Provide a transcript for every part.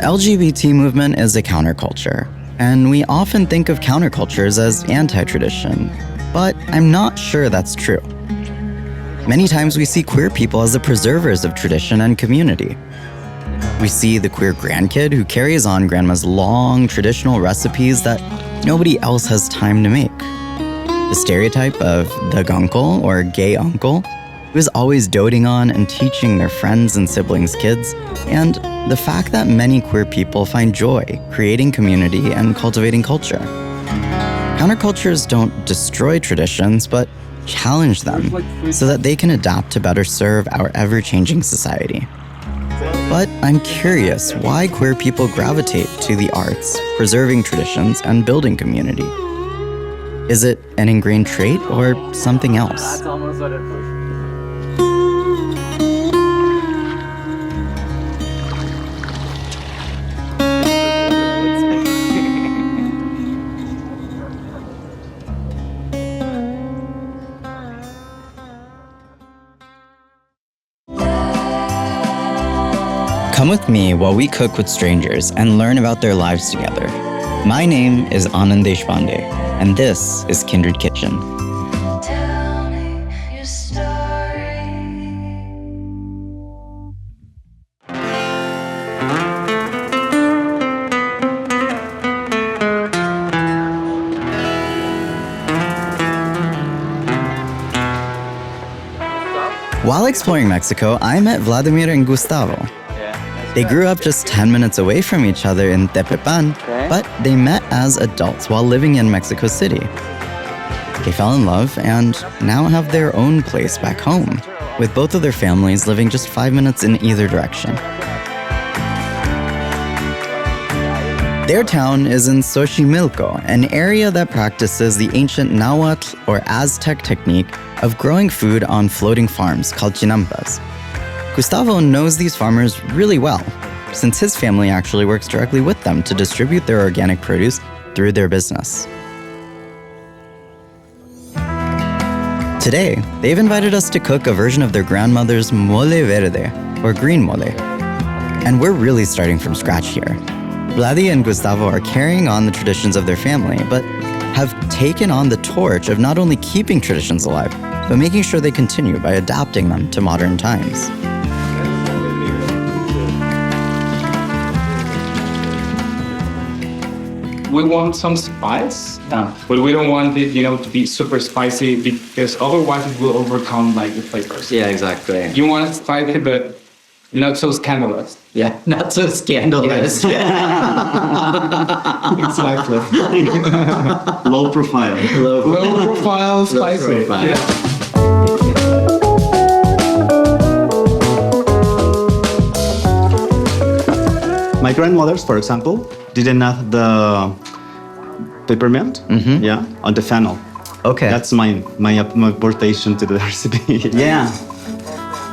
LGBT movement is a counterculture, and we often think of countercultures as anti-tradition, but I'm not sure that's true. Many times we see queer people as the preservers of tradition and community. We see the queer grandkid who carries on grandma's long traditional recipes that nobody else has time to make. The stereotype of the gunkle or gay uncle who is always doting on and teaching their friends and siblings' kids, and the fact that many queer people find joy creating community and cultivating culture. Countercultures don't destroy traditions, but challenge them so that they can adapt to better serve our ever-changing society. But I'm curious why queer people gravitate to the arts, preserving traditions, and building community. Is it an ingrained trait or something else? Come with me while we cook with strangers and learn about their lives together. My name is Anand, and this is Kindred Kitchen. Tell me your story. While exploring Mexico, I met Vladimir and Gustavo. They grew up just 10 minutes away from each other in Tepepan, but they met as adults while living in Mexico City. They fell in love and now have their own place back home, with both of their families living just 5 minutes in either direction. Their town is in Xochimilco, an area that practices the ancient Nahuatl or Aztec technique of growing food on floating farms called chinampas. Gustavo knows these farmers really well, since his family actually works directly with them to distribute their organic produce through their business. Today, they've invited us to cook a version of their grandmother's mole verde, or green mole. And we're really starting from scratch here. Vladi and Gustavo are carrying on the traditions of their family, but have taken on the torch of not only keeping traditions alive, but making sure they continue by adapting them to modern times. We want some spice, but we don't want it, to be super spicy because otherwise it will overcome the flavors. Yeah, exactly. You want it spicy, but not so scandalous. Yeah, not so scandalous. Exactly. Low profile. Low profile, spicy. Low profile. Yeah. My grandmothers, for example, didn't have the peppermint, on the fennel. Okay. That's my aportation to the recipe. Yeah.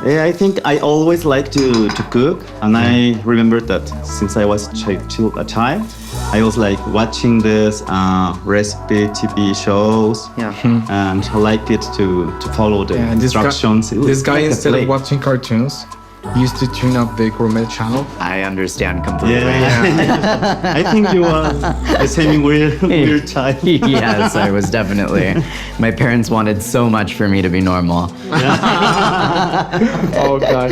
Yeah, I think I always like to cook, and I remember that since I was a child, I was watching this recipe TV shows, and I liked it to follow the instructions. This guy, instead of watching cartoons, used to tune up the gourmet channel. I understand completely. Yeah. I think you are the same weird child. Yes, I was definitely. My parents wanted so much for me to be normal. Oh, God.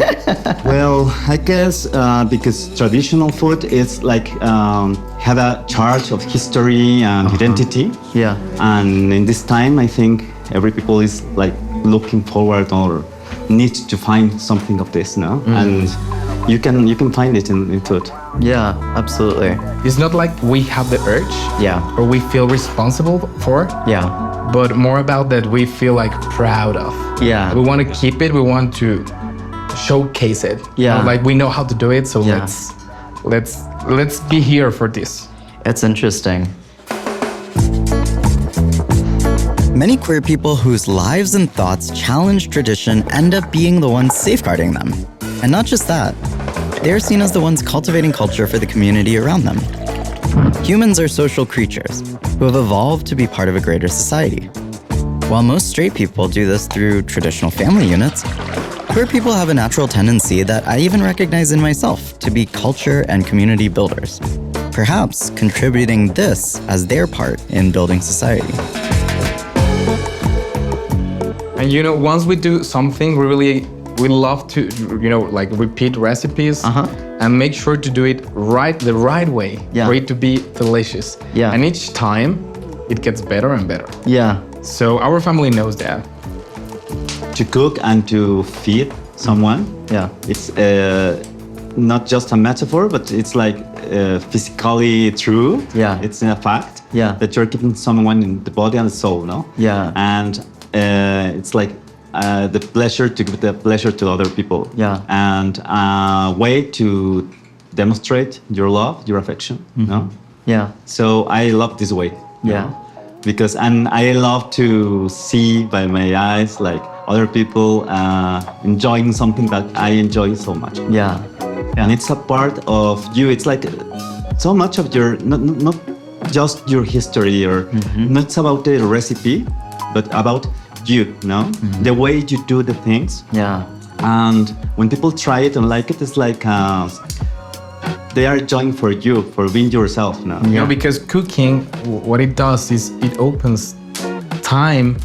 Well, I guess because traditional food is have a charge of history and identity. Yeah. And in this time, I think every people is looking forward or need to find something of this, no? And you can find it in food. Yeah, absolutely. It's not like we have the urge, or we feel responsible for, but more about that we feel proud of. Yeah. We want to keep it. We want to showcase it. Yeah. We know how to do it, so let's be here for this. It's interesting. Many queer people whose lives and thoughts challenge tradition end up being the ones safeguarding them. And not just that, they're seen as the ones cultivating culture for the community around them. Humans are social creatures who have evolved to be part of a greater society. While most straight people do this through traditional family units, Queer people have a natural tendency that I even recognize in myself to be culture and community builders, perhaps contributing this as their part in building society. And once we do something, we love to, like repeat recipes and make sure to do it the right way for it to be delicious. Yeah. And each time it gets better and better. Yeah. So our family knows that. To cook and to feed someone, Yeah. it's not just a metaphor, but it's like physically true. Yeah. It's a fact. Yeah. That you're keeping someone in the body and the soul, no? Yeah. And it's like the pleasure to give the pleasure to other people. Yeah. And a way to demonstrate your love, your affection, no? Yeah. So I love this way. you Yeah. know? Because, and I love to see by my eyes, like other people enjoying something that I enjoy so much. Yeah. And it's a part of you. It's like so much of your, not just your history or not about the recipe, but about you, the way you do the things. Yeah. And when people try it and like it, it's like they are enjoying for you, for being yourself now. Because cooking, what it does is it opens time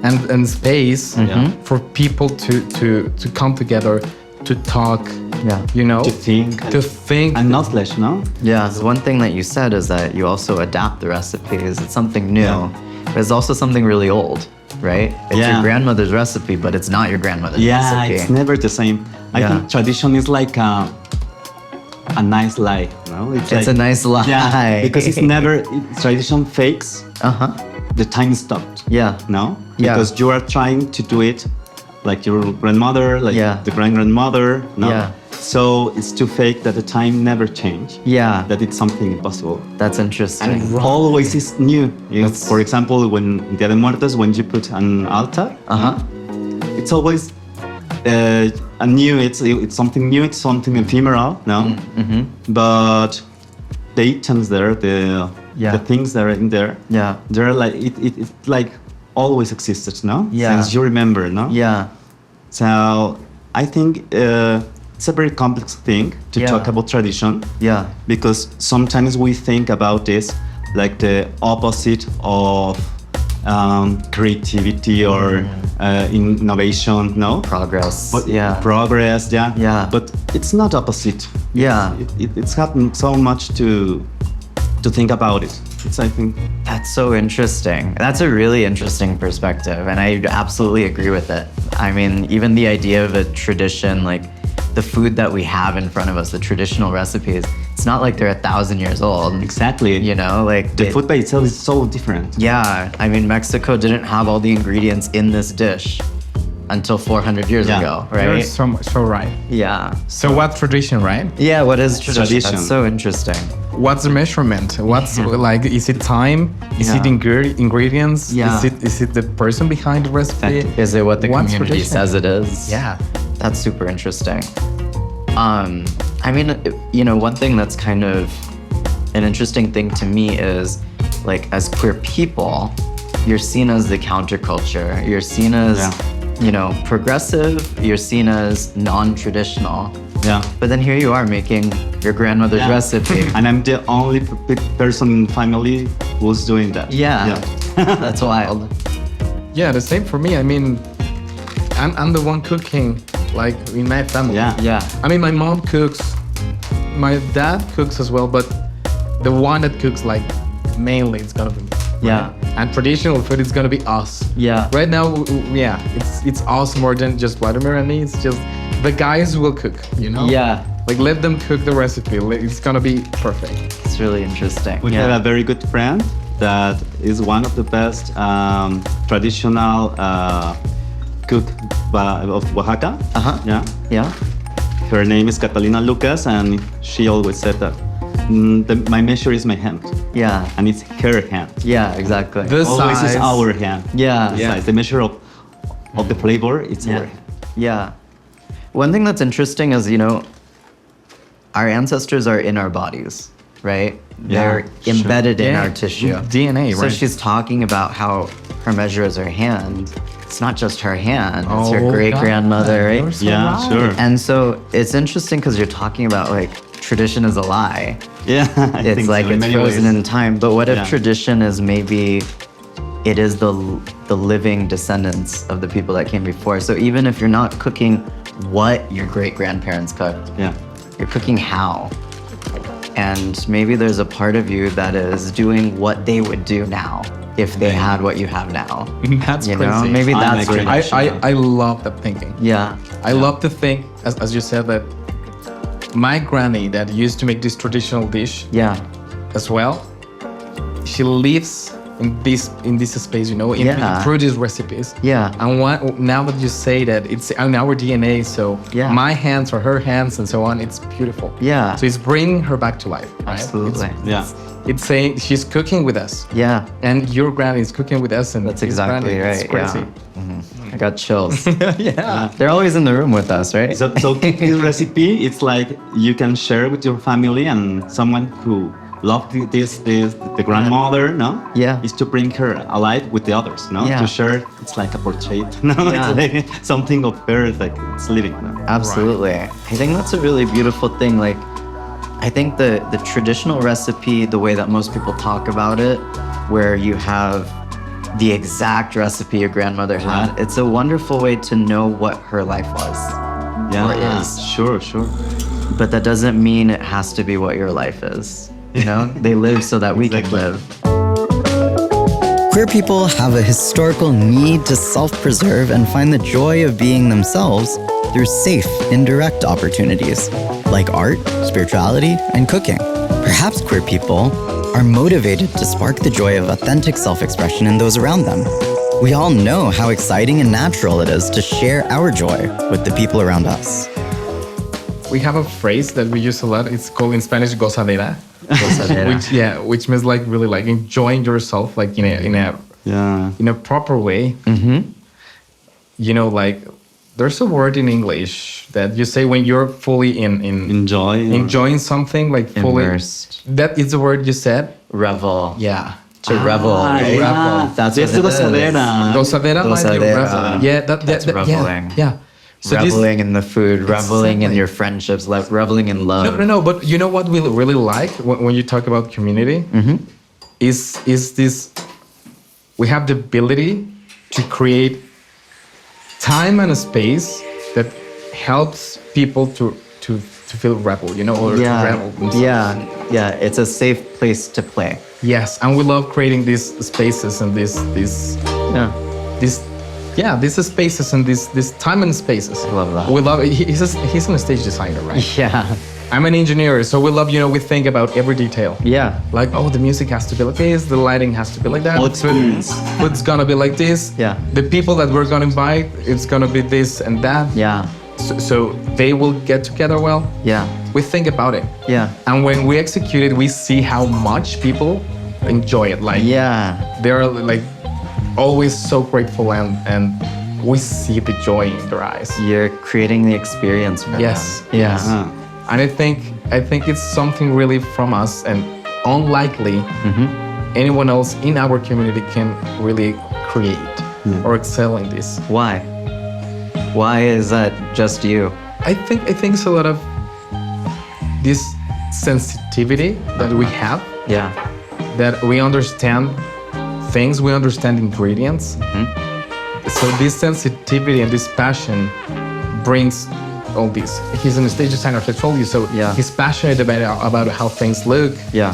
and space for people to come together, to talk, To think. And not flesh, no? Yeah, so one thing that you said is that you also adapt the recipes. It's something new, but it's also something really old, right? It's your grandmother's recipe, but it's not your grandmother's recipe. It's never the same. I think tradition is like a nice lie, no? It's a nice lie. Yeah, because it's never, tradition fakes. The time stopped. Yeah. No? Yeah. Because you are trying to do it like your grandmother, like the grandmother, no? Yeah. So it's too fake that the time never changed. Yeah. That it's something impossible. That's interesting. And always is new. For example, when Dia de Muertos, when you put an altar, it's always a new. It's something new. It's something ephemeral, no? But the items there, the things that are in there, they're like it like always existed, no? Yeah. Since you remember, no? Yeah. So I think it's a very complex thing to talk about tradition. Yeah. Because sometimes we think about this like the opposite of creativity or innovation, no? Progress. But progress, But it's not opposite. Yeah. It's happened so much to think about it. I think That's so interesting. That's a really interesting perspective, and I absolutely agree with it. I mean, even the idea of a tradition, like the food that we have in front of us, the traditional recipes, it's not like they're 1,000 years old. Exactly. You know, like the food by itself is so different. Yeah, I mean, Mexico didn't have all the ingredients in this dish until 400 years ago, right? You're so right. Yeah. So what tradition, right? Yeah, what is tradition? Tradition. That's so interesting. What's the measurement? What's like? Is it time? Is it ingredients? Yeah. Is it the person behind the recipe? Is it what the What's community tradition? says it is? Yeah. That's super interesting. I mean, one thing that's kind of an interesting thing to me is, like, as queer people, you're seen as the counterculture. You're seen as, progressive. You're seen as non-traditional. Yeah. But then here you are making your grandmother's recipe. And I'm the only person in family who's doing that. Yeah. That's wild. Yeah, the same for me. I mean, I'm the one cooking, like, in my family. Yeah. I mean, my mom cooks, my dad cooks as well, but the one that cooks, like, mainly it's gonna be me. Yeah. And traditional food is gonna be us. Yeah. Right now, it's us more than just Vladimir and me. It's just the guys will cook, Yeah. Like, let them cook the recipe. It's gonna be perfect. It's really interesting. We have a very good friend that is one of the best traditional cook of Oaxaca. Yeah. Yeah. Her name is Catalina Lucas, and she always said that my measure is my hand, Yeah. and it's her hand. Yeah, exactly. The Always is size. our hand. Yeah. The size, the measure of the flavor, it's our hand. Yeah. One thing that's interesting is, our ancestors are in our bodies, right? They're sure. embedded in Yeah. our tissue. DNA, So right? she's talking about how her measure is her hand. it's not just her hand, it's Oh, her great grandmother, God, right? you're so Yeah, right. sure. And so it's interesting because you're talking about like tradition is a lie. Yeah, I It's think like so, in it's many frozen ways. in time. But what if Yeah. tradition is maybe it is the living descendants of the people that came before? So even if you're not cooking what your great grandparents cooked, Yeah. you're cooking how. And maybe there's a part of you that is doing what they would do now if they had what you have now. That's You crazy. know, maybe I'm that's actually- tradition. I love that thinking. Yeah. I love to think, as you said, that my granny that used to make this traditional dish Yeah. as well, she lives in this space, in Yeah. through these recipes. Yeah. And now that you say that it's in our DNA, so Yeah. my hands or her hands and so on, it's beautiful. Yeah. So it's bringing her back to life. Right? Absolutely. Yeah. It's saying she's cooking with us. Yeah. And your granny is cooking with us, and That's his exactly granny, right. It's crazy. Yeah. I got chills. Yeah. They're always in the room with us, right? So this recipe, it's like you can share with your family and someone who loved the grandmother, no? Yeah. Is to bring her alive with the others, no? Yeah. To share, it's like a portrait, no? Yeah. It's like something of her, like it's living, no? Absolutely. I think that's a really beautiful thing. Like, I think the traditional recipe, the way that most people talk about it, where you have the exact recipe your grandmother had, it's a wonderful way to know what her life was. Yeah, Or is. sure. But that doesn't mean it has to be what your life is. You know, they live so that we can Exactly. live. Queer people have a historical need to self-preserve and find the joy of being themselves through safe, indirect opportunities like art, spirituality, and cooking. Perhaps queer people are motivated to spark the joy of authentic self-expression in those around them. We all know how exciting and natural it is to share our joy with the people around us. We have a phrase that we use a lot. It's called in Spanish gozadera. Gozadera. Which means like really like enjoying yourself like Yeah. in a proper way. Mm-hmm. Like there's a word in English that you say when you're fully in enjoying something, like fully Immersed. That is the word you said. Revel. Yeah. To revel. right? Yeah. That's This what it is is. gozadera. Gozadera might be Gozadera. revel. Yeah, That's reveling. Yeah. So this- Reveling in the food, reveling in Exactly. your friendships, like reveling in love. No. But you know what we really like when you talk about community is this. We have the ability to create time and a space that helps people to feel rebel, or to rebel themselves. Yeah. It's a safe place to play. Yes, and we love creating these spaces and these spaces and this time and spaces. I love that. We love it. He's a stage designer, right? Yeah. I'm an engineer, so we love, we think about every detail. Yeah. Like, the music has to be like this, the lighting has to be like that. All experience. Food's gonna be like this. Yeah. The people that we're gonna invite, it's gonna be this and that. Yeah. So they will get together well. Yeah. We think about it. Yeah. And when we execute it, we see how much people enjoy it. Like, Yeah. they're like always so grateful and we see the joy in their eyes. You're creating the experience for Yes, them. Yeah. yes. And I think it's something really from us and unlikely anyone else in our community can really create or excel in this. Why? Why is that just you? I think it's a lot of this sensitivity that we have, Yeah. that we understand things, we understand ingredients. So this sensitivity and this passion brings all this. He's a stage designer, as I told you, so Yeah. he's passionate about how things look. Yeah.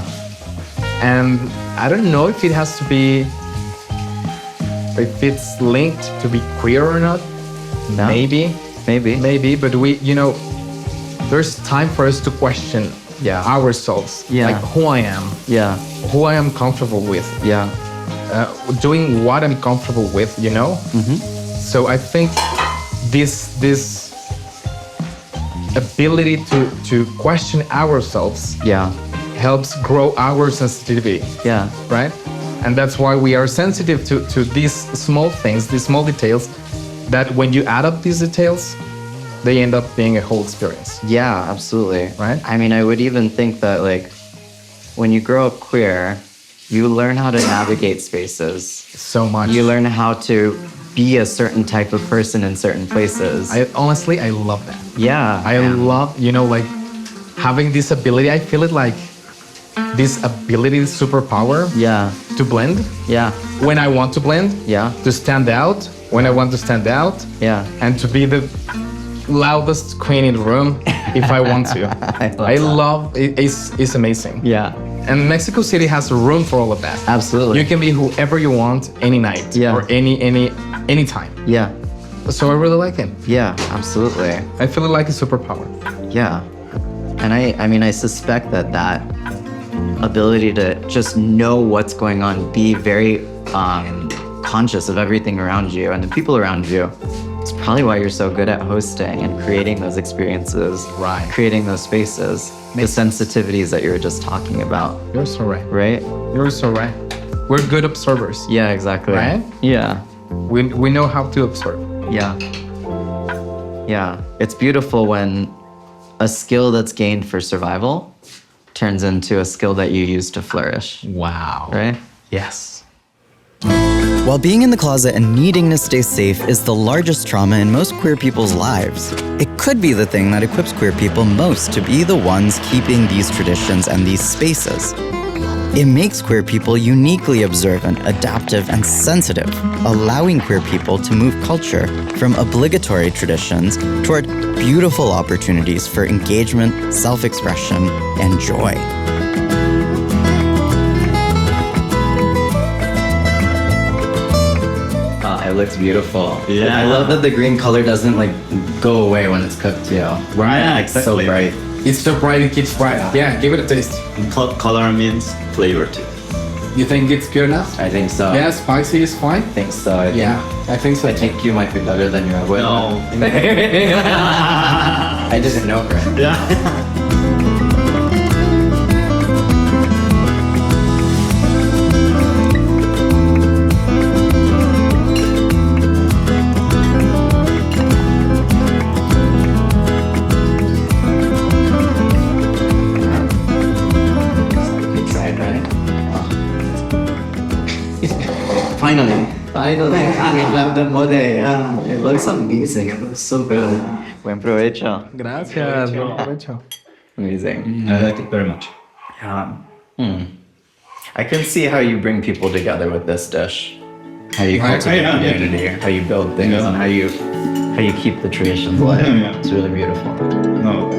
And I don't know if it has to be, if it's linked to be queer or not. No? Maybe, but there's time for us to question ourselves. Yeah. Like who I am, Yeah. who I am comfortable with, Yeah. doing what I'm comfortable with, So I think this ability to question ourselves Yeah. helps grow our sensitivity, Yeah. right? And that's why we are sensitive to these small things, these small details, that when you add up these details, they end up being a whole experience. Yeah, absolutely. Right? I mean, I would even think that, like, when you grow up queer, you learn how to navigate spaces. So much. You learn how to be a certain type of person in certain places. I honestly, I love that. Yeah. I love, like having this ability. I feel it like this ability, superpower Yeah. to blend Yeah. when I want to blend, Yeah. to stand out when I want to stand out, Yeah. and to be the loudest queen in the room if I want to. I love it. It's amazing. Yeah. And Mexico City has room for all of that. Absolutely. You can be whoever you want any night Yeah. or any time. Yeah. So I really like it. Yeah. Absolutely. I feel it like a superpower. Yeah. And I mean, I suspect that ability to just know what's going on, be very conscious of everything around you and the people around you. It's probably why you're so good at hosting and creating those experiences, Right. creating those spaces, the sensitivities that you were just talking about, You're so right. right? You're so right. We're good observers. Yeah, exactly. Right? Yeah. We know how to observe. Yeah. Yeah. It's beautiful when a skill that's gained for survival turns into a skill that you use to flourish, Wow. right? Yes. While being in the closet and needing to stay safe is the largest trauma in most queer people's lives, it could be the thing that equips queer people most to be the ones keeping these traditions and these spaces. It makes queer people uniquely observant, adaptive, and sensitive, allowing queer people to move culture from obligatory traditions toward beautiful opportunities for engagement, self-expression, and joy. It looks beautiful. Yeah. I love that the green color doesn't like go away when it's cooked too. Right, yeah, It's so exactly. bright. It's so bright, it keeps bright. Yeah, give it a taste. Color means flavor too. You think it's good enough? I think so. Yeah, spicy is fine. I think so. I think so. I think you might be better than your abuela. No. I didn't know her. Yeah. You tried, right? Finally, we love the mode. It looks amazing. It looks so good. Buen provecho. Gracias. Buen provecho. Amazing. I like it very much. Yeah. I can see how you bring people together with this dish. How you cultivate yeah. community, how you build things, Yeah. and how you keep the traditions alive. Yeah. It's really beautiful. No.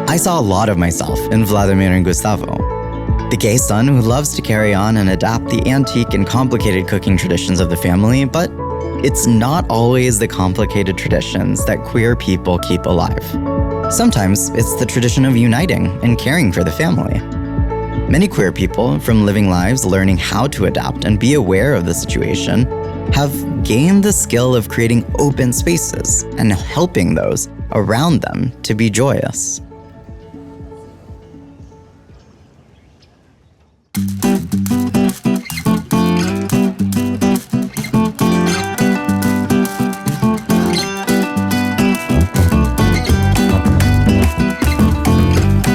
I saw a lot of myself in Vladimir and Gustavo. The gay son who loves to carry on and adapt the antique and complicated cooking traditions of the family, but it's not always the complicated traditions that queer people keep alive. Sometimes it's the tradition of uniting and caring for the family. Many queer people, from living lives learning how to adapt and be aware of the situation, have gained the skill of creating open spaces and helping those around them to be joyous.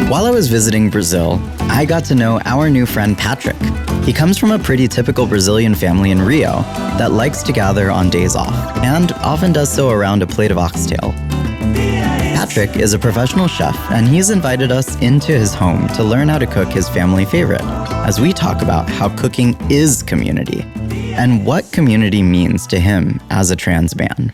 While I was visiting Brazil, I got to know our new friend Patrick. He comes from a pretty typical Brazilian family in Rio that likes to gather on days off, and often does so around a plate of oxtail. Patrick is a professional chef, and he's invited us into his home to learn how to cook his family favorite, as we talk about how cooking is community, and what community means to him as a trans man.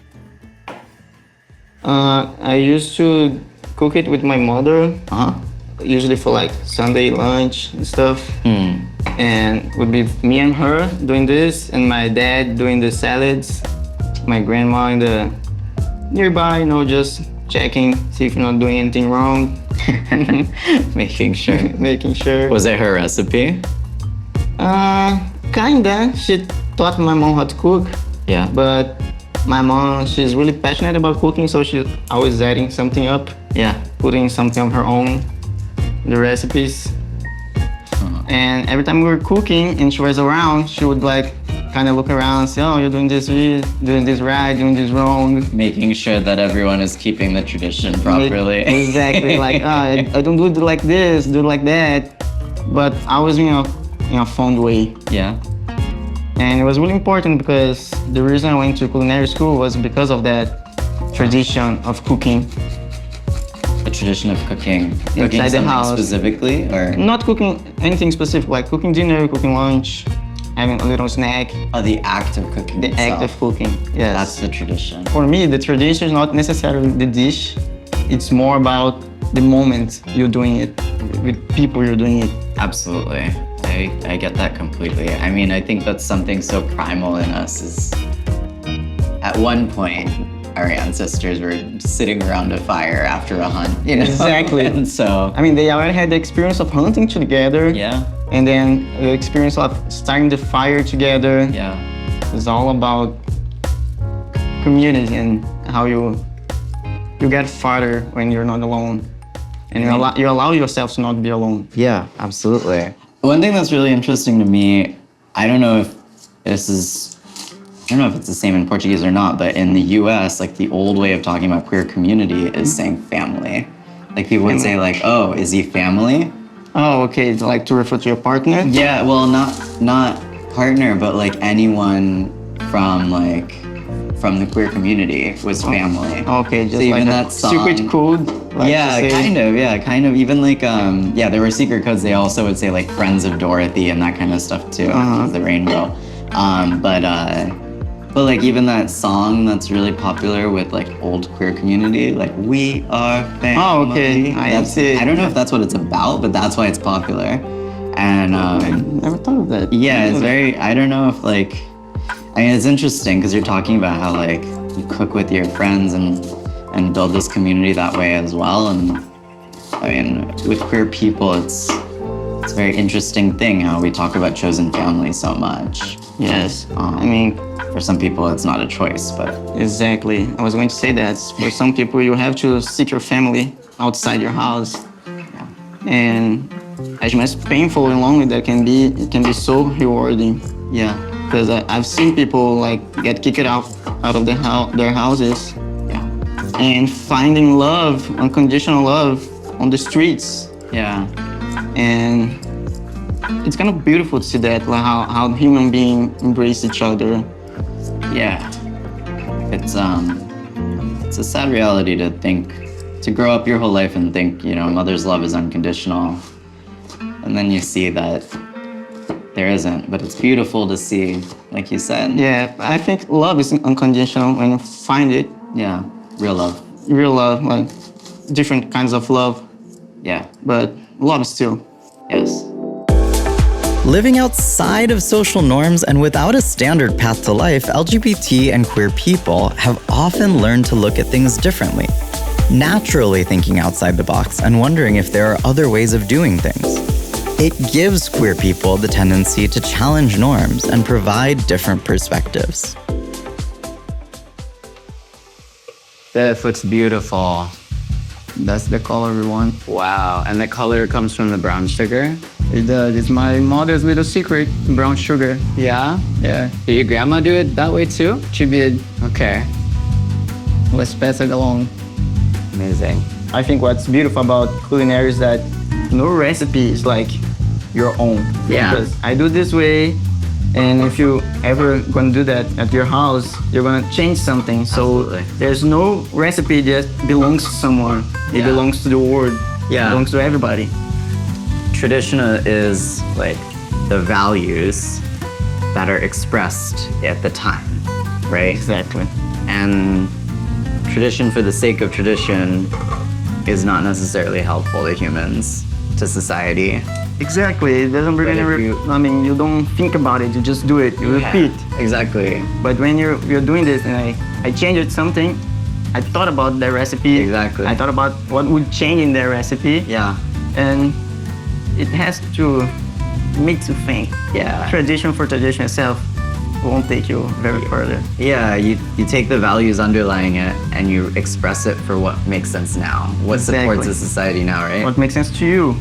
I used to cook it with my mother, Uh-huh. usually for like Sunday lunch and stuff. And would be me and her doing this, and my dad doing the salads, my grandma in the nearby, just checking, see if you're not doing anything wrong. Making sure. Making sure. Was it her recipe? Kinda. She taught my mom how to cook, Yeah. but my mom, she's really passionate about cooking, so she's always adding something up, Yeah. putting something of her own, the recipes. And every time we were cooking and she was around, she would like kind of look around and say, oh, you're doing this right, doing this wrong. Making sure that everyone is keeping the tradition properly. Exactly, like, oh, I don't do it like this, do it like that. but always in a fun way. Yeah. And it was really important because the reason I went to culinary school was because of that tradition of cooking. A tradition of cooking. Cooking Inside the something house. specifically, or Not cooking anything specific, like cooking dinner, cooking lunch, having a little snack. the act of cooking. The act of cooking, yes. That's the tradition. For me, the tradition is not necessarily the dish. It's more about the moment you're doing it, with people you're doing it. Absolutely. I get that completely. I mean, I think that's something so primal in us is at one point our ancestors were sitting around a fire after a hunt, you know? Exactly. And so, I mean, they already had the experience of hunting together. yeah, And then the experience of starting the fire together. yeah. It's all about community and how you get farther when you're not alone. And you allow yourself to not be alone. Yeah, absolutely. One thing that's really interesting to me, I don't know if it's the same in Portuguese or not, but in the US, like the old way of talking about queer community is saying family. Like people would say like, oh, is he family? Oh, okay. Like to refer to your partner? Yeah, well, not partner, but like anyone from the queer community was family. Okay, just So like even a that song- secret code. Like Yeah, to say. kind of. Even like, there were secret codes. They also would say like Friends of Dorothy and that kind of stuff too, the rainbow. But like even that song that's really popular with like old queer community, like We Are Family. Oh, okay. I see. I don't know if that's what it's about, but that's why it's popular. And Never thought of that. yeah, it's very, I don't know if like, I mean, it's interesting because you're talking about how like you cook with your friends and build this community that way as well. And I mean, with queer people, it's a very interesting thing how we talk about chosen family so much. Yes. I mean, For some people, it's not a choice, but exactly. I was going to say that. For some people, you have to seek your family outside your house. And as much painful and lonely that can be, it can be so rewarding. yeah, Because I've seen people like get kicked out of their houses yeah, and finding love, unconditional love on the streets. yeah, And it's kind of beautiful to see that, like how human beings embrace each other. yeah. It's a sad reality to grow up your whole life and think, you know, mother's love is unconditional. And then you see that there isn't, but it's beautiful to see, like you said. Yeah, I think love is unconditional when you find it. Yeah, real love. Real love, like different kinds of love, Yeah, but love still. yes. Living outside of social norms and without a standard path to life, LGBT and queer people have often learned to look at things differently, naturally thinking outside the box and wondering if there are other ways of doing things. It gives queer people the tendency to challenge norms and provide different perspectives. This looks beautiful. That's the color we want. Wow, and the color comes from the brown sugar? It does. It's my mother's little secret, brown sugar. Yeah? Yeah, Did your grandma do it that way too? she did. Okay, Let's pass it along. amazing. I think what's beautiful about culinary is that no recipe is like your own. Yeah. Because I do this way, and if you ever gonna do that at your house, you're gonna change something. So Absolutely. there's no recipe that belongs to someone. It Yeah. belongs to the world. Yeah. It belongs to everybody. Tradition is like the values that are expressed at the time, right? Exactly. And tradition for the sake of tradition is not necessarily helpful to humans, to society. Exactly. It doesn't bring But any. if I mean, you don't think about it. You just do it. You repeat. Exactly. But when you're doing this, and I changed something, I thought about the recipe. Exactly. I thought about what would change in the recipe. Yeah. And it has to make you think. Yeah. Tradition for tradition itself won't take you very further. Yeah, you take the values underlying it and you express it for what makes sense now, what supports Exactly. the society now, right? What makes sense to you?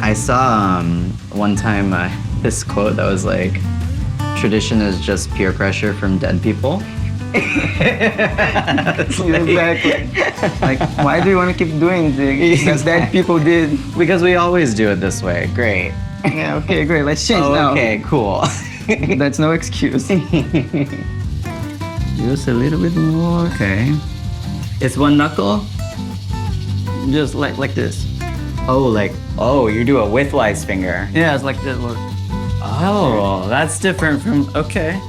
I saw one time this quote that was like, tradition is just peer pressure from dead people. Exactly. Like, why do you want to keep doing things that people did? Because we always do it this way. Great. Yeah, okay, great. Let's change now. Okay, cool. That's no excuse. Just a little bit more. Okay. It's one knuckle? Just like this. Oh, you do a widthwise finger. Yeah, it's like this. Look. Oh, that's different from, okay.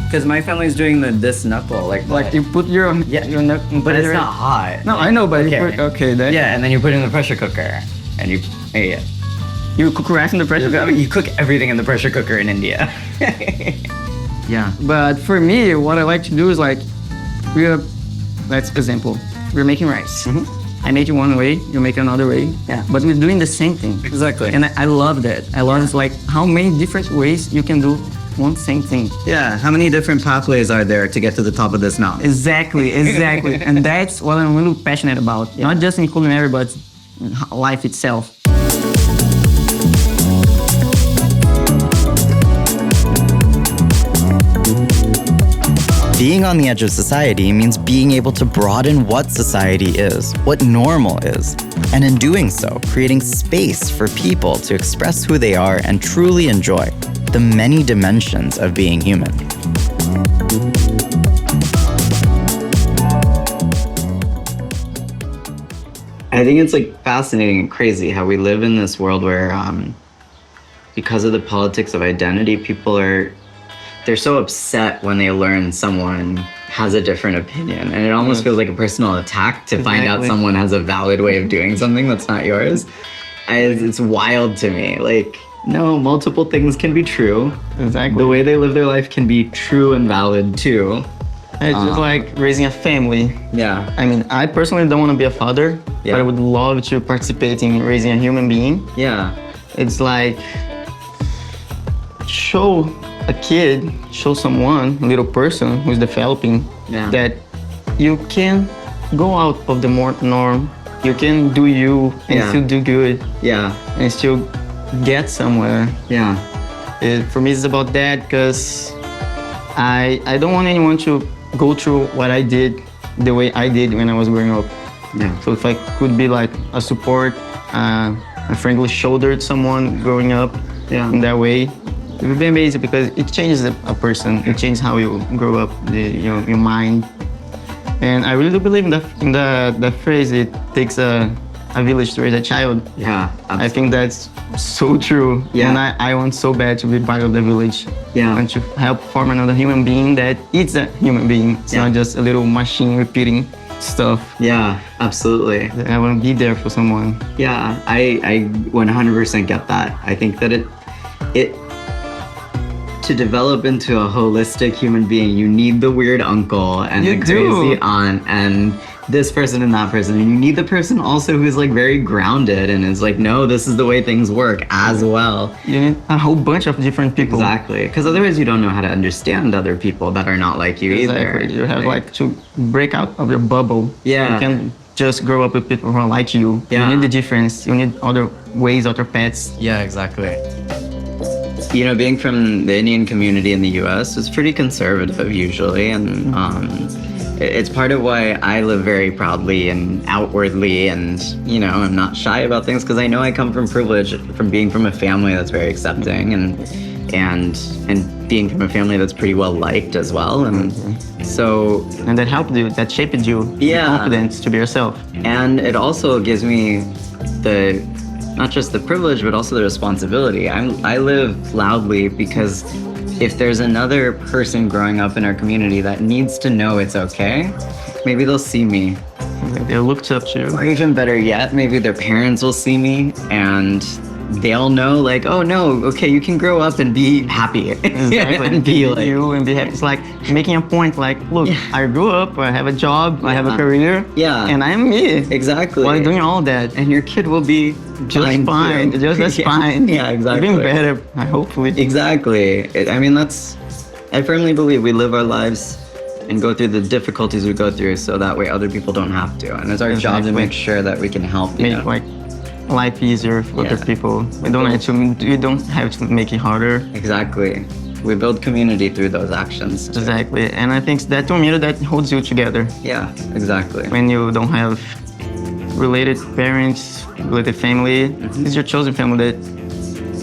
Because my family's doing this knuckle, like You put your knuckle. but it's not hot. No, I know, but Okay. you put, okay, then. Yeah, and then you put it in the pressure cooker, and you eat it. You cook rice in the pressure cooker. You cook everything in the pressure cooker in India. Yeah. But for me, what I like to do is like, let's example, we're making rice. I make it one way, you make it another way. Yeah. But we're doing the same thing. Exactly. And I love that. I love it's like how many different ways you can do one same thing. Yeah, how many different pathways are there to get to the top of this mountain? Exactly. And that's what I'm really passionate about. Not just in culinary, but life itself. Being on the edge of society means being able to broaden what society is, what normal is, and in doing so, creating space for people to express who they are and truly enjoy the many dimensions of being human. I think it's like fascinating and crazy how we live in this world where, because of the politics of identity, they're so upset when they learn someone has a different opinion. And it almost feels like a personal attack to find out someone has a valid way of doing something that's not yours. It's wild to me. Like, no, multiple things can be true. Exactly. The way they live their life can be true and valid too. It's just like raising a family. Yeah. I mean, I personally don't want to be a father, Yeah. but I would love to participate in raising a human being. Yeah. It's like show someone, a little person who's developing, Yeah. that you can go out of the norm. You can do you and Yeah. still do good Yeah. and still get somewhere. Yeah. For me, it's about that because I don't want anyone to go through what I did the way I did when I was growing up. Yeah. So if I could be like a support, a friendly shoulder to someone growing up in that way, it would be amazing because it changes a person. It changes how you grow up, your mind. And I really do believe in the phrase, it takes a village to raise a child. Yeah. I think that's so true. Yeah. And I want so bad to be part of the village. Yeah. And to help form another human being that is a human being. It's Yeah. not just a little machine repeating stuff. Yeah, absolutely. I want to be there for someone. Yeah, I 100% get that. I think that it to develop into a holistic human being, you need the weird uncle and You the do. crazy aunt and this person and that person. And you need the person also who's like very grounded and is like, no, this is the way things work as well. You need a whole bunch of different people. Exactly. Because otherwise you don't know how to understand other people that are not like you either. Exactly. You have like to break out of your bubble. Yeah. You can't just grow up with people who are like you. Yeah. You need the difference. You need other ways, other paths. Yeah, exactly. You know, being from the Indian community in the US is pretty conservative usually, and it's part of why I live very proudly and outwardly, and you know, I'm not shy about things because I know I come from privilege from being from a family that's very accepting and being from a family that's pretty well liked as well, and so And that helped you, that shaped you. Yeah. Confidence to be yourself. and it also gives me not just the privilege, but also the responsibility. I live loudly because if there's another person growing up in our community that needs to know it's okay, maybe they'll see me. They looked up to you. Or even better yet, maybe their parents will see me and they'll know like, oh no, okay, you can grow up and be happy. Exactly. And be like, you and be happy. It's like making a point like, look, Yeah. I grew up, I have a job, I have a career. Yeah. And I'm me. exactly. While doing all that. And your kid will be Just fine. too. Just as Yeah. fine. Yeah, exactly. Even better, hopefully. Exactly. I firmly believe we live our lives and go through the difficulties we go through so that way other people don't have to. And it's our job to Exactly. make sure that we can help, you Make know. like life easier for other Yeah. people. We don't have to make it harder. Exactly. We build community through those actions. Exactly. And I think it's that community that holds you together. Yeah, exactly. When you don't have related parents, related family, it's your chosen family that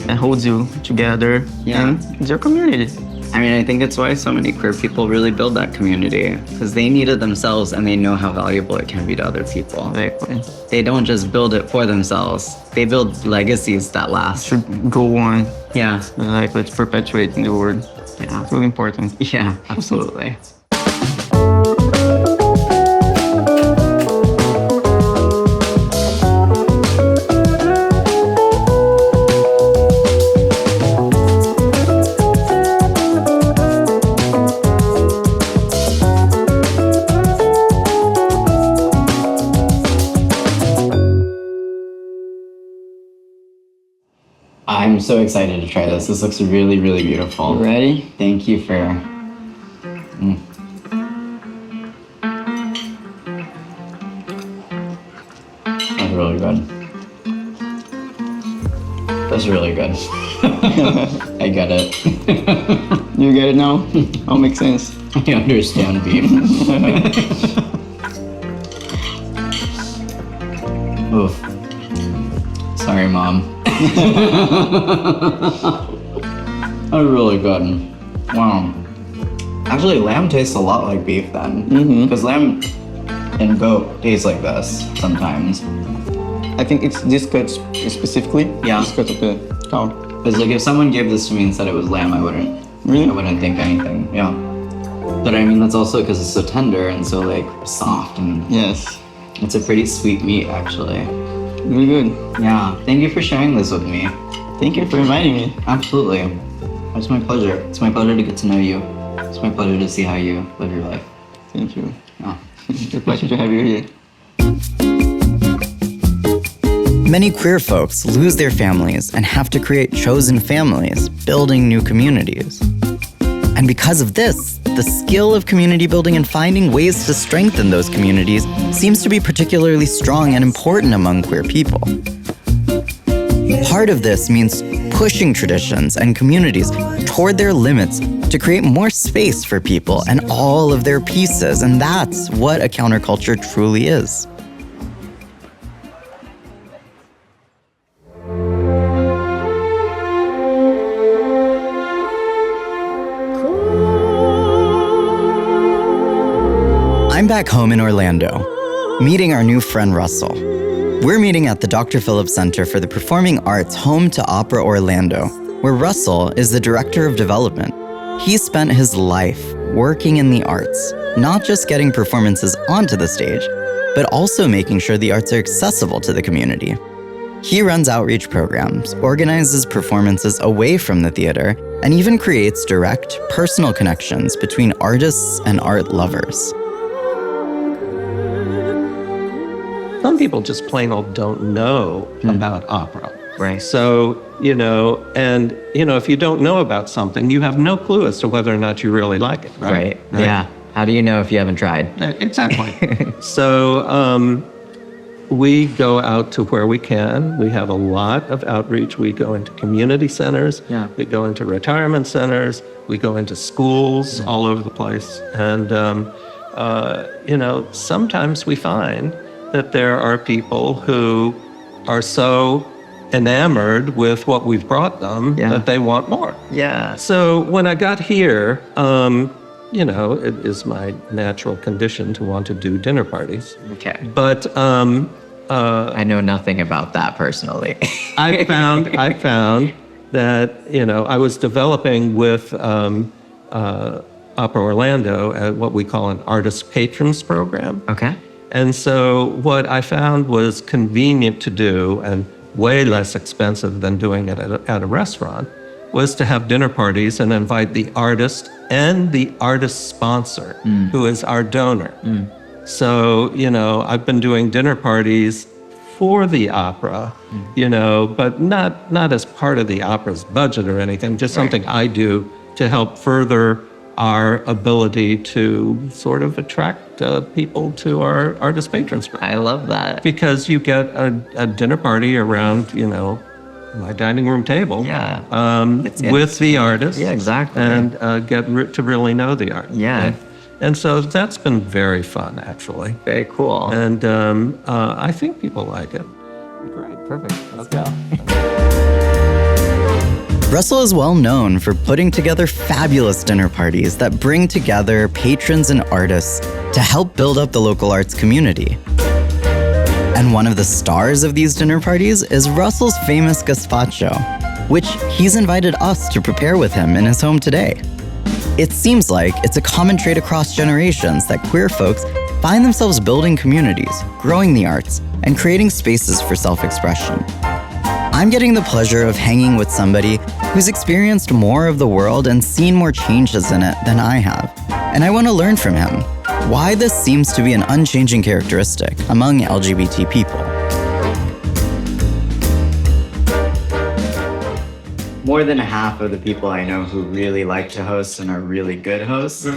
that holds you together. Yeah. And it's your community. I mean, I think it's why so many queer people really build that community, because they need it themselves and they know how valuable it can be to other people. Exactly. They don't just build it for themselves. They build legacies that last. Should go on. Yeah. Like, let's perpetuate the word. Yeah. It's really important. Yeah, absolutely. I'm so excited to try this. This looks really, really beautiful. You ready? Thank you for... That's really good. That's really good. I get it. You get it now? All makes sense. I understand beef. Oof. Sorry, Mom. That's really good. Wow. Actually, lamb tastes a lot like beef then. Because lamb and goat taste like this sometimes. I think it's this cut specifically. Yeah. This cut of the cow. Because like if someone gave this to me and said it was lamb, I wouldn't. Really? I wouldn't think anything. Yeah. But I mean, that's also because it's so tender and so like soft, and Yes. it's a pretty sweet meat actually. Really good. Yeah. Thank you for sharing this with me. Thank you for inviting me. Absolutely. It's my pleasure. It's my pleasure to get to know you. It's my pleasure to see how you live your life. Thank you. Yeah. It's a pleasure to have you here. Many queer folks lose their families and have to create chosen families, building new communities. And because of this, the skill of community building and finding ways to strengthen those communities seems to be particularly strong and important among queer people. Part of this means pushing traditions and communities toward their limits to create more space for people and all of their pieces, and that's what a counterculture truly is. I'm back home in Orlando, meeting our new friend Russell. We're meeting at the Dr. Phillips Center for the Performing Arts home to Opera Orlando, where Russell is the Director of Development. He spent his life working in the arts, not just getting performances onto the stage, but also making sure the arts are accessible to the community. He runs outreach programs, organizes performances away from the theater, and even creates direct, personal connections between artists and art lovers. Some people just plain old don't know about opera. Right. So, if you don't know about something, you have no clue as to whether or not you really like it, right? Yeah. How do you know if you haven't tried? Exactly. So, we go out to where we can. We have a lot of outreach. We go into community centers. Yeah. We go into retirement centers. We go into schools all over the place. And, sometimes we find that there are people who are so enamored with what we've brought them that they want more. Yeah. So when I got here, it is my natural condition to want to do dinner parties. Okay. But I know nothing about that personally. I found that, I was developing with Opera Orlando what we call an artist patrons program. Okay. And so what I found was convenient to do and way less expensive than doing it at a restaurant was to have dinner parties and invite the artist and the artist sponsor, who is our donor. So, I've been doing dinner parties for the opera, but not as part of the opera's budget or anything, just something I do to help further our ability to sort of attract people to our artist patrons. I love that. Because you get a dinner party around, my dining room table. Yeah. With the artist. Yeah, exactly. And get to really know the artist. Yeah. And so that's been very fun, actually. Very cool. And I think people like it. Great. Perfect. Let's go. Russell is well known for putting together fabulous dinner parties that bring together patrons and artists to help build up the local arts community. And one of the stars of these dinner parties is Russell's famous gazpacho, which he's invited us to prepare with him in his home today. It seems like it's a common trait across generations that queer folks find themselves building communities, growing the arts, and creating spaces for self-expression. I'm getting the pleasure of hanging with somebody who's experienced more of the world and seen more changes in it than I have, and I want to learn from him why this seems to be an unchanging characteristic among LGBT people. More than half of the people I know who really like to host and are really good hosts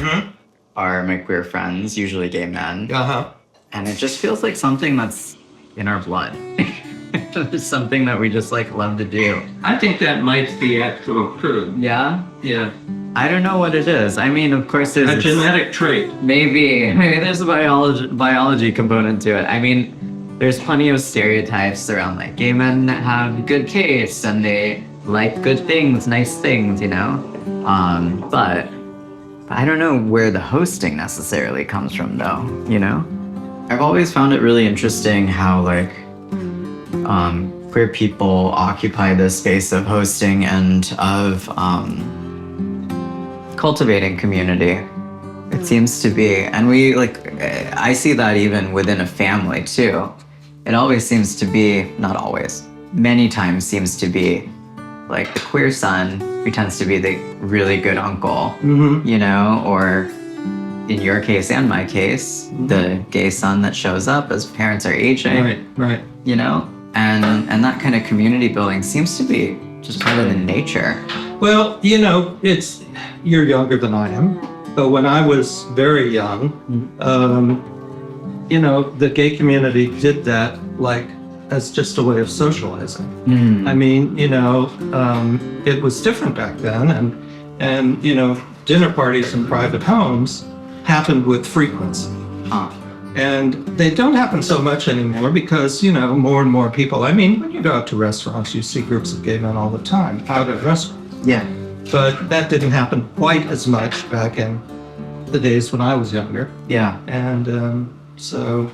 are my queer friends, usually gay men. And it just feels like something that's in our blood. It's something that we just like love to do. I think that might be actually true. Yeah? Yeah. I don't know what it is. I mean, of course there's A genetic trait. maybe there's a biology component to it. I mean, there's plenty of stereotypes around like gay men have good taste and they like good things, nice things, you know? But I don't know where the hosting necessarily comes from though, you know? I've always found it really interesting how like queer people occupy this space of hosting and of cultivating community. It seems to be, and we like, I see that even within a family too. It always seems to be, not always, many times seems to be like the queer son who tends to be the really good uncle, you know, or in your case and my case, the gay son that shows up as parents are aging, Right. you know, and that kind of community building seems to be just part of the nature. Well, you know, you're younger than I am, but when I was very young, you know, the gay community did that like as just a way of socializing. I mean, you know, it was different back then, and you know, dinner parties in private homes happened with frequency. And they don't happen so much anymore because, you know, more and more people, I mean, when you go out to restaurants, you see groups of gay men all the time out at restaurants. Yeah. But that didn't happen quite as much back in the days when I was younger. Yeah. And so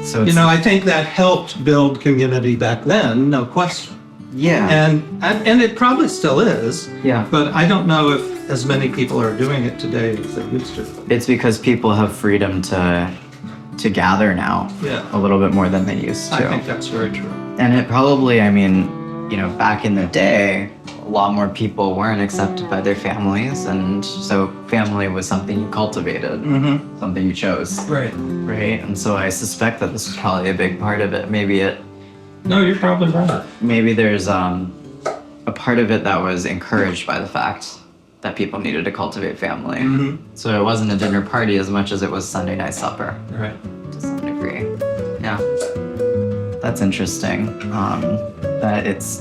So you know, I think that helped build community back then, no question. yeah. And it probably still is. Yeah. But I don't know if as many people are doing it today as they used to. It's because people have freedom to gather now. Yeah. A little bit more than they used to. I think that's very true. And it probably, I mean, you know, back in the day, a lot more people weren't accepted by their families, and so family was something you cultivated, something you chose. Right. Right? And so I suspect that this was probably a big part of it. No, you're probably right. Maybe there's a part of it that was encouraged by the fact that people needed to cultivate family. So it wasn't a dinner party as much as it was Sunday night supper. Right. To some degree. Yeah. That's interesting. That it's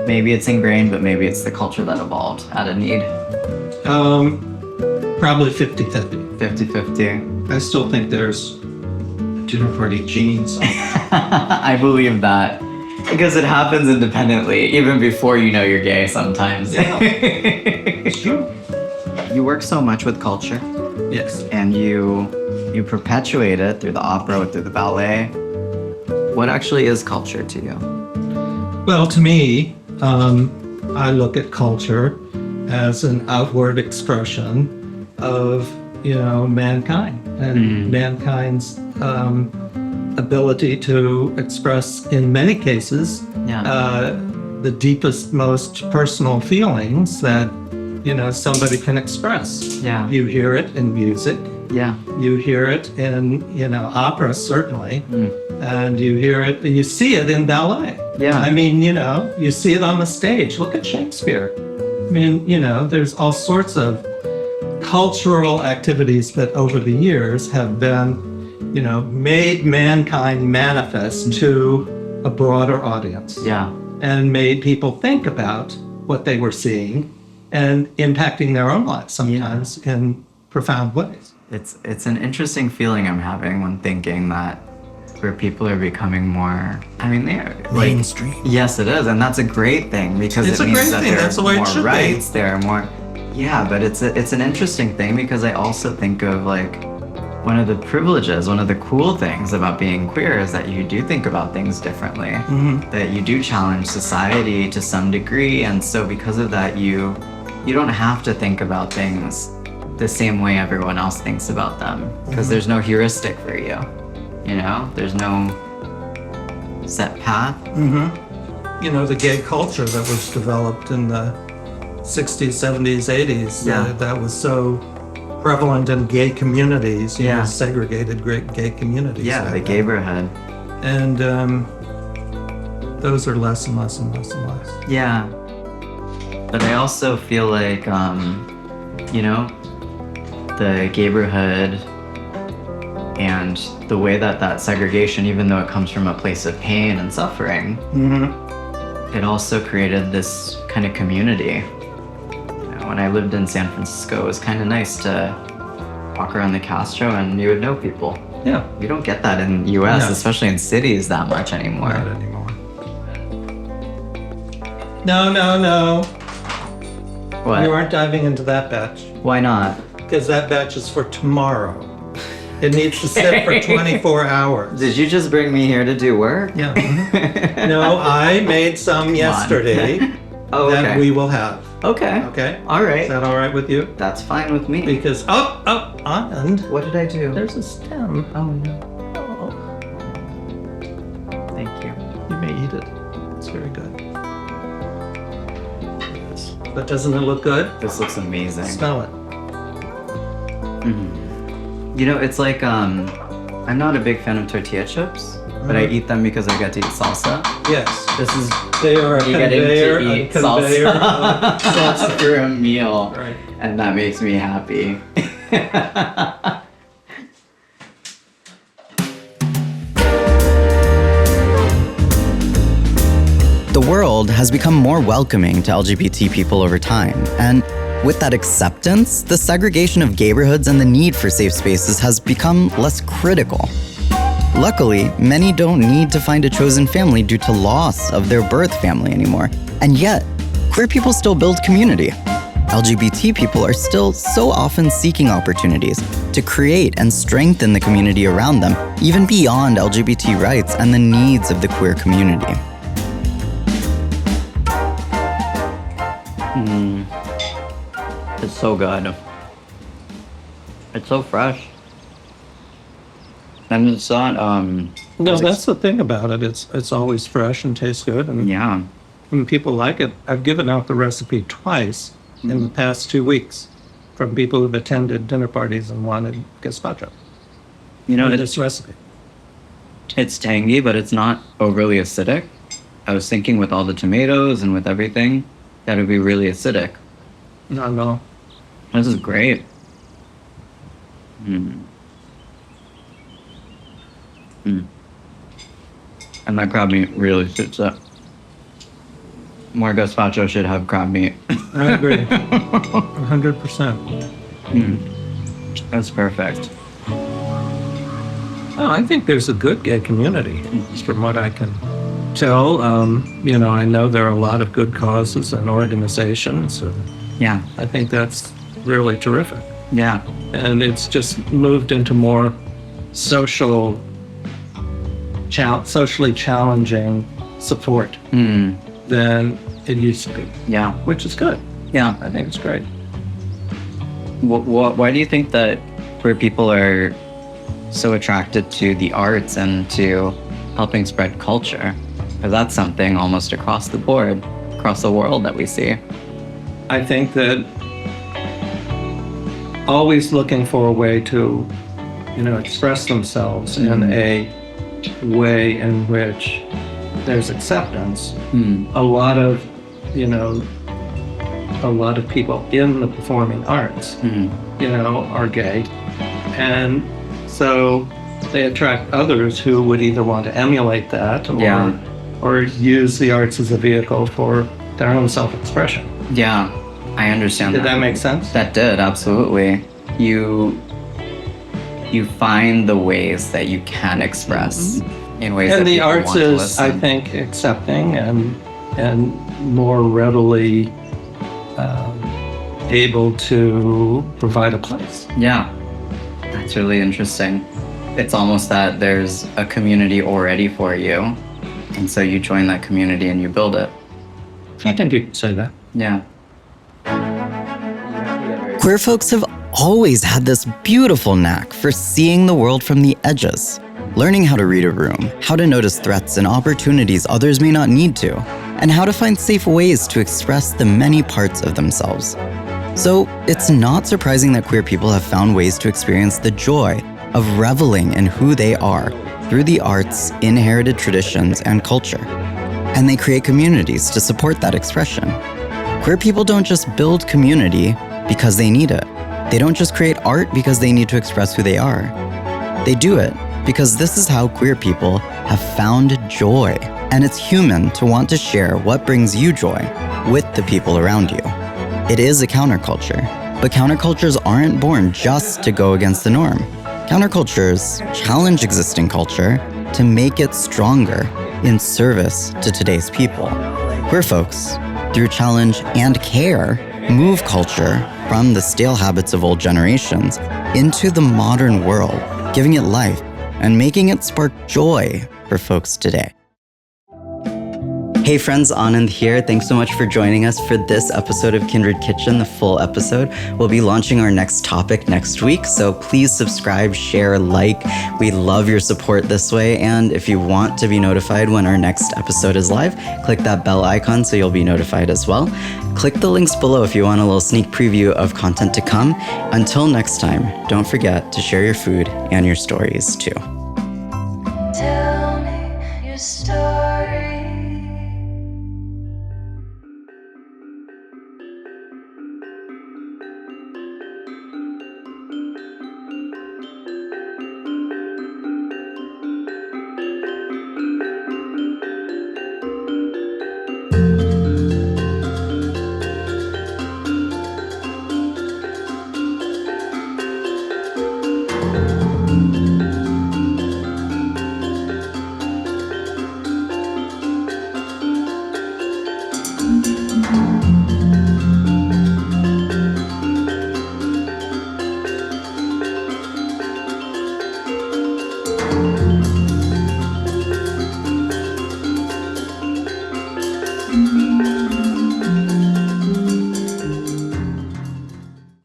maybe it's ingrained, but maybe it's the culture that evolved out of need. Probably 50-50. 50-50. I still think there's dinner party genes. I believe that. Because it happens independently, even before you know you're gay sometimes. It's true. You work so much with culture, Yes. and you perpetuate it through the opera, through the ballet. What actually is culture to you? Well, to me, I look at culture as an outward expression of, you know, mankind and mankind's ability to express, in many cases, the deepest, most personal feelings that, you know, somebody can express. Yeah. You hear it in music. Yeah. You hear it in, you know, opera, certainly. And you hear it, you see it in ballet. Yeah. I mean, you know, you see it on the stage. Look at Shakespeare. I mean, you know, there's all sorts of cultural activities that over the years have been, you know, made mankind manifest to a broader audience. Yeah. And made people think about what they were seeing and impacting their own lives sometimes in profound ways. It's an interesting feeling I'm having when thinking that queer people are becoming more, I mean, they're Mainstream. Yes, it is. And that's a great thing because It's it a means great that thing. there That's the are way it more should be. rights, there are more. Yeah, but it's an interesting thing because I also think of like one of the privileges, one of the cool things about being queer is that you do think about things differently, that you do challenge society to some degree. And so because of that, you don't have to think about things the same way everyone else thinks about them because there's no heuristic for you, you know? There's no set path. You know, the gay culture that was developed in the 60s, 70s, 80s, Yeah. that was so prevalent in gay communities, you Yeah. know, segregated great gay communities. Yeah, back the then. neighborhood. And those are less and less and less and less. Yeah. But I also feel like, you know, the neighborhood and the way that segregation, even though it comes from a place of pain and suffering, it also created this kind of community. You know, when I lived in San Francisco, it was kind of nice to walk around the Castro and you would know people. Yeah. You don't get that in the US, No. especially in cities that much anymore. Not anymore. No. What? We weren't diving into that batch Why not? because that batch is for tomorrow. It needs to sit for 24 hours. Did you just bring me here to do work? Yeah. No, I made some yesterday Oh, okay. that we will have. Okay. Okay? All Is right. that all right with you? That's fine with me. Because, Anand, What did I do? there's a stem. Oh no. Oh, Thank you. you may eat it. It's very good. Yes. But doesn't it look good? This looks amazing. Smell it. You know, it's like I'm not a big fan of tortilla chips, but I eat them because I get to eat salsa. Yes. This is They are a me getting conveyor, to a eat conveyor of salsa salsa. after a meal, Right. and that makes me happy. The world has become more welcoming to LGBT people over time, and with that acceptance, the segregation of neighborhoods and the need for safe spaces has become less critical. Luckily, many don't need to find a chosen family due to loss of their birth family anymore, and yet, queer people still build community. LGBT people are still so often seeking opportunities to create and strengthen the community around them, even beyond LGBT rights and the needs of the queer community. It's so good. It's so fresh. And it's not, No, that's the thing about it. It's always fresh and tastes good, and yeah. when people like it, I've given out the recipe twice in the past 2 weeks from people who've attended dinner parties and wanted gazpacho. You know, With it's this recipe. It's tangy, but it's not overly acidic. I was thinking with all the tomatoes and with everything, that would be really acidic. Not at all. This is great. And that crab meat really suits it. More gazpacho should have crab meat. I agree. 100%. That's perfect. Oh, I think there's a good gay community, from what I can tell. You know, I know there are a lot of good causes and organizations. Yeah, I think that's really terrific. yeah. And it's just moved into more socially challenging support than it used to be, Yeah, which is good. yeah. I think it's great. Why do you think that queer people are so attracted to the arts and to helping spread culture? Because that's something almost across the board, across the world that we see. I think that always looking for a way to, you know, express themselves in a way in which there's acceptance. A lot of, you know, a lot of people in the performing arts, you know, are gay. And so they attract others who would either want to emulate that or use the arts as a vehicle for their own self-expression. Yeah, I understand Did that make sense? That did, absolutely. You you find the ways that you can express in ways that And the people arts want to is, I listen. think, accepting and more readily able to provide a place. Yeah, that's really interesting. It's almost that there's a community already for you, and so you join that community and you build it. I think you could say that. Yeah. Queer folks have always had this beautiful knack for seeing the world from the edges, learning how to read a room, how to notice threats and opportunities others may not need to, and how to find safe ways to express the many parts of themselves. So it's not surprising that queer people have found ways to experience the joy of reveling in who they are through the arts, inherited traditions, and culture. And they create communities to support that expression. Queer people don't just build community because they need it. They don't just create art because they need to express who they are. They do it because this is how queer people have found joy. And it's human to want to share what brings you joy with the people around you. It is a counterculture, but countercultures aren't born just to go against the norm. Countercultures challenge existing culture to make it stronger in service to today's people. Queer folks, through challenge and care, move culture from the stale habits of old generations into the modern world, giving it life and making it spark joy for folks today. Hey friends, Anand here. Thanks so much for joining us for this episode of Kindred Kitchen, the full episode. We'll be launching our next topic next week, so please subscribe, share, like. We love your support this way, and if you want to be notified when our next episode is live, click that bell icon so you'll be notified as well. Click the links below if you want a little sneak preview of content to come. Until next time, don't forget to share your food and your stories too. Tell me your story.